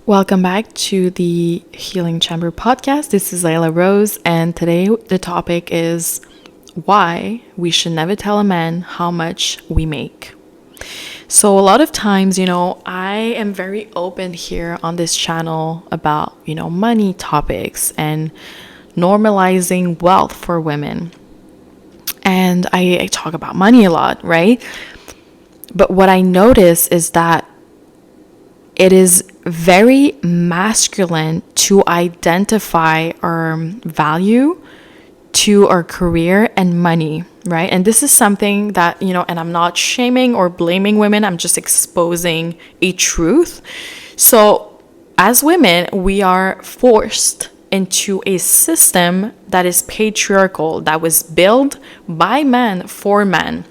Welcome back to the Healing Chamber podcast. This is Layla Rose, and today the topic is why we should never tell a man how much we make. So a lot of times, I am very open here on this channel about, money topics and normalizing wealth for women. And I talk about money a lot, right? But what I notice is that it is very masculine to identify our value to our career and money, right? And this is something that, and I'm not shaming or blaming women, I'm just exposing a truth. So as women, we are forced into a system that is patriarchal, that was built by men for men.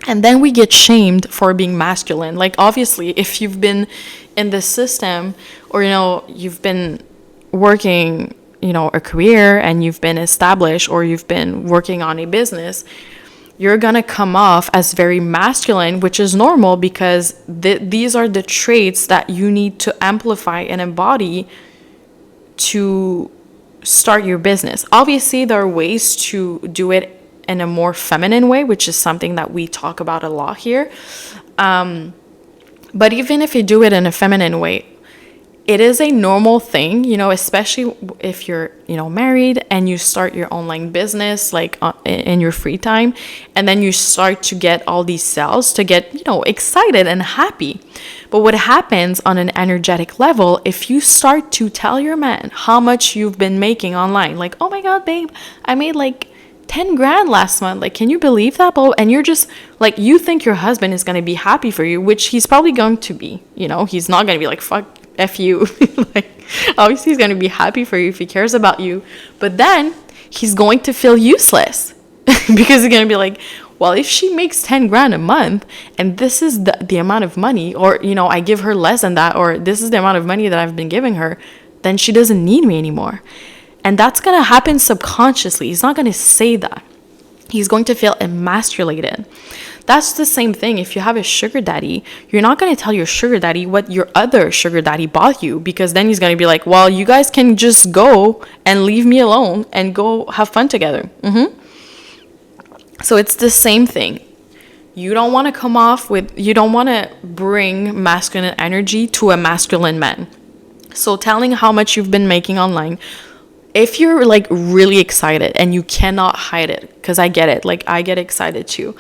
And then we get shamed for being masculine. Like, obviously, if you've been in this system or, you've been working, a career and you've been established or you've been working on a business, you're going to come off as very masculine, which is normal because these are the traits that you need to amplify and embody to start your business. Obviously, there are ways to do it in a more feminine way, which is something that we talk about a lot here. But even if you do it in a feminine way, it is a normal thing, especially if you're, married and you start your online business, like in your free time, and then you start to get all these sales to get, excited and happy. But what happens on an energetic level, if you start to tell your man how much you've been making online, like, oh my God, babe, I made like 10 grand last month. Like, can you believe that? And you're just like, you think your husband is going to be happy for you, which he's probably going to be, he's not going to be like, fuck F you. Like, obviously he's going to be happy for you if he cares about you, but then he's going to feel useless because he's going to be like, well, if she makes 10 grand a month and this is the amount of money, or, I give her less than that, or this is the amount of money that I've been giving her, then she doesn't need me anymore. And that's going to happen subconsciously. He's not going to say that. He's going to feel emasculated. That's the same thing. If you have a sugar daddy, you're not going to tell your sugar daddy what your other sugar daddy bought you, because then he's going to be like, well, you guys can just go and leave me alone and go have fun together. So it's the same thing. You don't want to bring masculine energy to a masculine man. So telling how much you've been making online, if you're like really excited and you cannot hide it, because I get it, like I get excited too,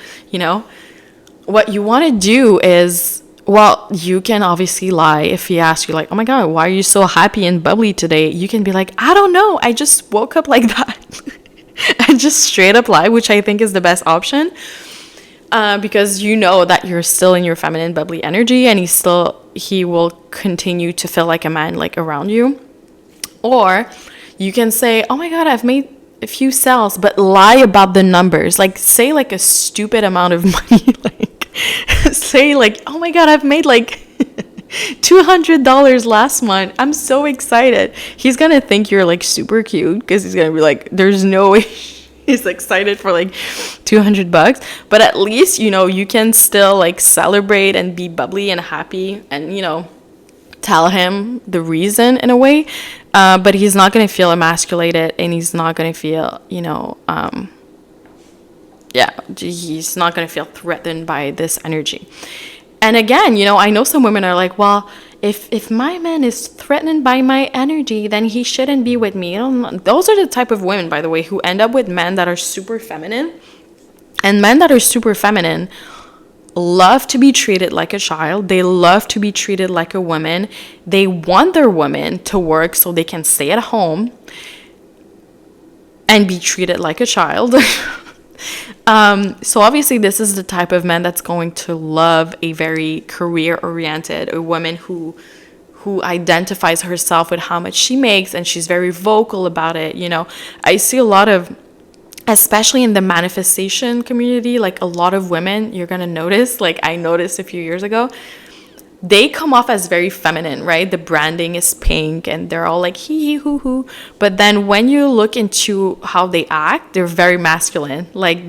what you want to do is, well, you can obviously lie. If he asks you like, oh my God, why are you so happy and bubbly today? You can be like, I don't know, I just woke up like that. And just straight up lie, which I think is the best option, because you know that you're still in your feminine bubbly energy and he will continue to feel like a man like around you. Or you can say, oh my God, I've made a few sales, but lie about the numbers. Like, say like a stupid amount of money. Like, say like, oh my God, I've made like $200 last month. I'm so excited. He's going to think you're like super cute because he's going to be like, there's no way he's excited for like $200. But at least, you can still like celebrate and be bubbly and happy and, tell him the reason in a way, but he's not going to feel emasculated, and he's not going to feel, he's not going to feel threatened by this energy. And again, I know some women are like, well, if my man is threatened by my energy, then he shouldn't be with me. Those are the type of women, by the way, who end up with men that are super feminine. And men that are super feminine love to be treated like a child. They love to be treated like a woman. They want their women to work so they can stay at home and be treated like a child. So obviously this is the type of man that's going to love a very career-oriented, a woman who identifies herself with how much she makes, and she's very vocal about it. I see a lot of, especially in the manifestation community, like a lot of women, you're going to notice, like I noticed a few years ago, they come off as very feminine, right? The branding is pink and they're all like hee hoo hoo. But then when you look into how they act, they're very masculine. Like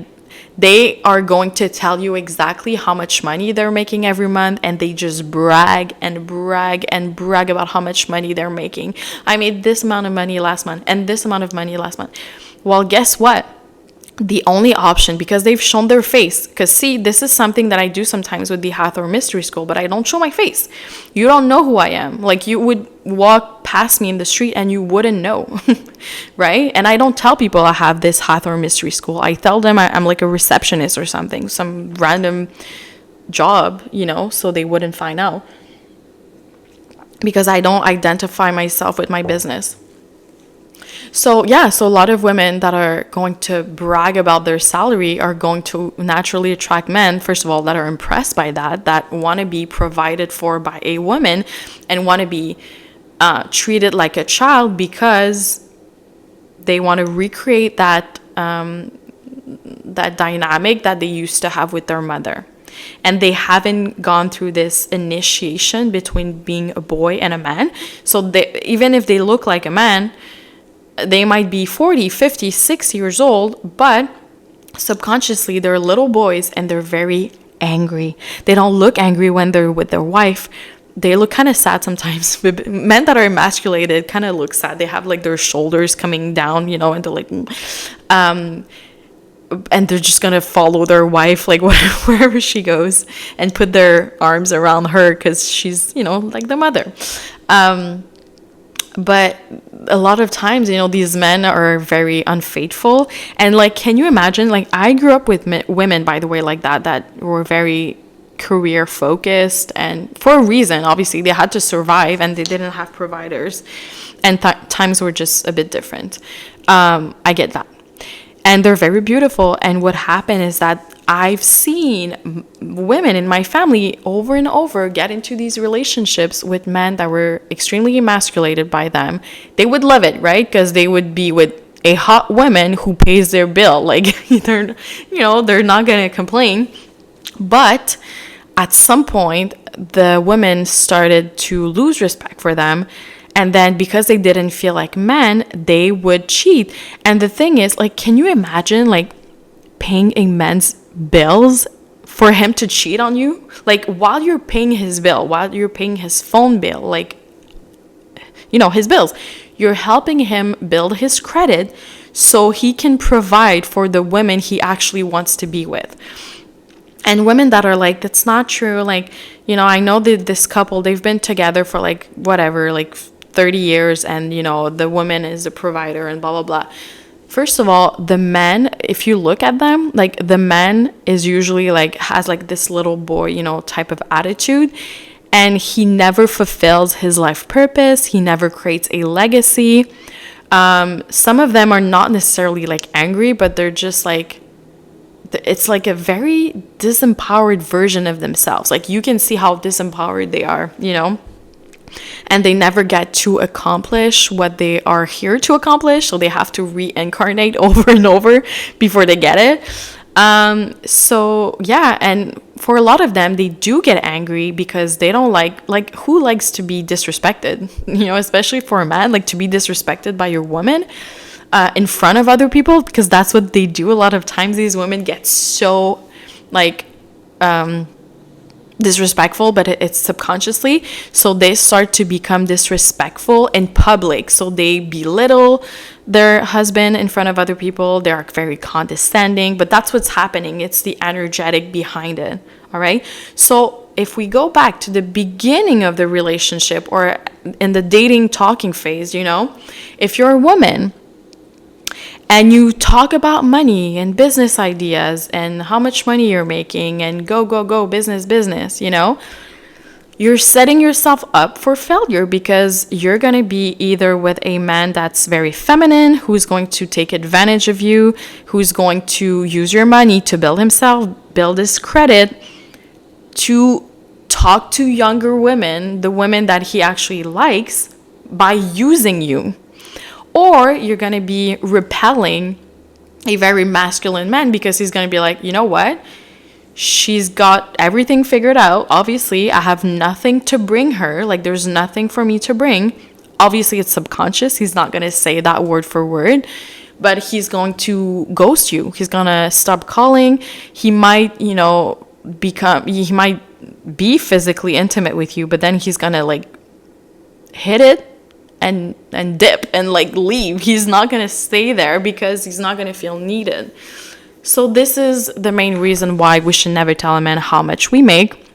They are going to tell you exactly how much money they're making every month, and they just brag and brag and brag about how much money they're making. I made this amount of money last month and this amount of money last month. Well, guess what? The only option, because they've shown their face, because see, this is something that I do sometimes with the Hathor Mystery School, but I don't show my face. You don't know who I am. Like, you would walk past me in the street and you wouldn't know, right? And I don't tell people I have this Hathor Mystery School. I tell them I'm like a receptionist or something, some random job, you know, so they wouldn't find out, because I don't identify myself with my business. So yeah, so a lot of women that are going to brag about their salary are going to naturally attract men, first of all, that are impressed by that want to be provided for by a woman and want to be treated like a child, because they want to recreate that dynamic that they used to have with their mother. And they haven't gone through this initiation between being a boy and a man. So even if they look like a man, they might be 40, 50, 60 years old, but subconsciously they're little boys and they're very angry. They don't look angry when they're with their wife. They look kind of sad sometimes. Men that are emasculated kind of look sad. They have like their shoulders coming down, you know, and they're like, and they're just going to follow their wife, like wherever she goes, and put their arms around her because she's, you know, like the mother. But a lot of times, you know, these men are very unfaithful. And like, can you imagine? Like, I grew up with women, by the way, like that were very career focused, and for a reason. Obviously, they had to survive and they didn't have providers, and times were just a bit different. I get that. And they're very beautiful. And what happened is that I've seen women in my family over and over get into these relationships with men that were extremely emasculated by them. They would love it, right? Because they would be with a hot woman who pays their bill. Like, they're not going to complain. But at some point, the women started to lose respect for them. And then because they didn't feel like men, they would cheat. And the thing is, like, can you imagine, like, paying a man's bills for him to cheat on you? Like, while you're paying his bill, while you're paying his phone bill, like, you know, his bills, you're helping him build his credit so he can provide for the women he actually wants to be with. And women that are like, that's not true. Like, you know, I know that this couple, they've been together for like whatever, like 30 years, and, you know, the woman is the provider and blah, blah, blah. First of all, the men, if you look at them, like, the man is usually like, has like this little boy, you know, type of attitude. And he never fulfills his life purpose. He never creates a legacy. Some of them are not necessarily like angry, but they're just like, it's like a very disempowered version of themselves. Like, you can see how disempowered they are, you know, and they never get to accomplish what they are here to accomplish. So they have to reincarnate over and over before they get it. So yeah, and for a lot of them, they do get angry because they don't like who likes to be disrespected, you know, especially for a man, like to be disrespected by your woman in front of other people, because that's what they do. A lot of times these women get so like disrespectful, but it's subconsciously. So they start to become disrespectful in public. So they belittle their husband in front of other people. They're very condescending, but that's what's happening. It's the energetic behind it. All right. So if we go back to the beginning of the relationship, or in the dating talking phase, you know, if you're a woman and you talk about money and business ideas and how much money you're making and go, business, you know, you're setting yourself up for failure, because you're going to be either with a man that's very feminine, who's going to take advantage of you, who's going to use your money to build himself, build his credit, to talk to younger women, the women that he actually likes, by using you. Or you're going to be repelling a very masculine man, because he's going to be like, you know what? She's got everything figured out. Obviously, I have nothing to bring her. Like, there's nothing for me to bring. Obviously, it's subconscious. He's not going to say that word for word. but he's going to ghost you. He's gonna stop calling. He might, he might be physically intimate with you, but then he's gonna like hit it and dip and like leave. He's not gonna stay there because he's not gonna feel needed. So this is the main reason why we should never tell a man how much we make,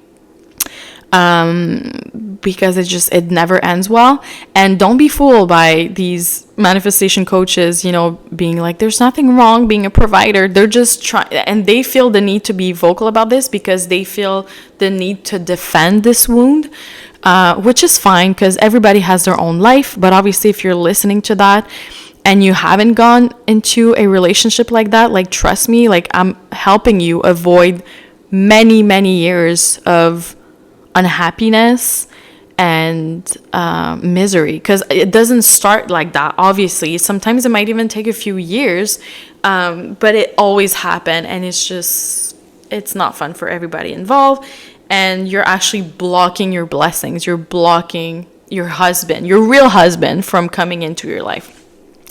because it never ends well. And don't be fooled by these manifestation coaches, being like, there's nothing wrong being a provider. They're just trying, and they feel the need to be vocal about this because they feel the need to defend this wound, which is fine because everybody has their own life. But obviously, if you're listening to that and you haven't gone into a relationship like that, like, trust me, like, I'm helping you avoid many, many years of unhappiness and misery, because it doesn't start like that. Obviously, sometimes it might even take a few years, but it always happen, and it's not fun for everybody involved, and you're actually blocking your blessings. You're blocking your husband, your real husband, from coming into your life,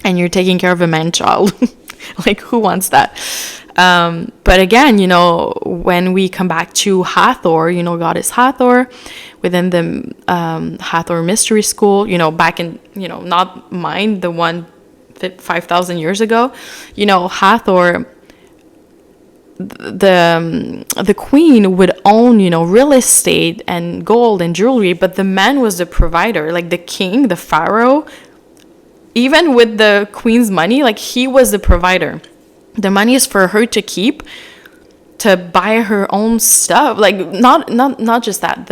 and you're taking care of a man-child. Like, who wants that? But again, when we come back to Hathor, goddess Hathor, within the Hathor Mystery School, back in, not mine, the one 5,000 years ago, Hathor, the queen would own, real estate and gold and jewelry, but the man was the provider, like the king, the pharaoh. Even with the queen's money, like, he was the provider. The money is for her to keep, to buy her own stuff. Like, not just that.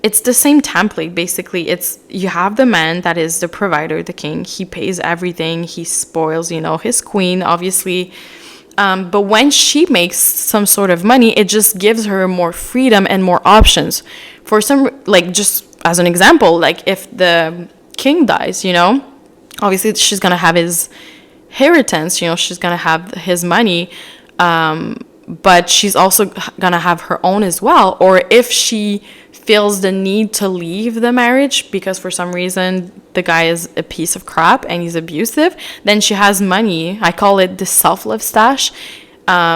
It's the same template, basically. You have the man that is the provider, the king. He pays everything. He spoils, his queen, obviously. But when she makes some sort of money, it just gives her more freedom and more options. For some, like, just as an example, like, if the king dies, obviously she's going to have his inheritance, she's going to have his money, but she's also going to have her own as well. Or if she feels the need to leave the marriage because for some reason the guy is a piece of crap and he's abusive, then she has money. I call it the self-love stash,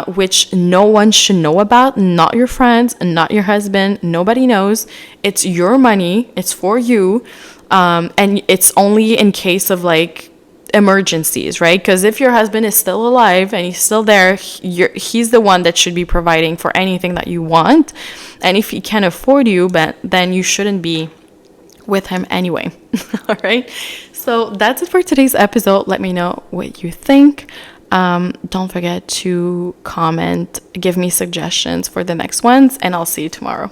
which no one should know about, not your friends, not your husband, nobody knows. It's your money, it's for you. And it's only in case of like emergencies, right? Because if your husband is still alive and he's still there, he's the one that should be providing for anything that you want. And if he can't afford you, then you shouldn't be with him anyway. All right. So that's it for today's episode. Let me know what you think. Don't forget to comment, give me suggestions for the next ones, and I'll see you tomorrow.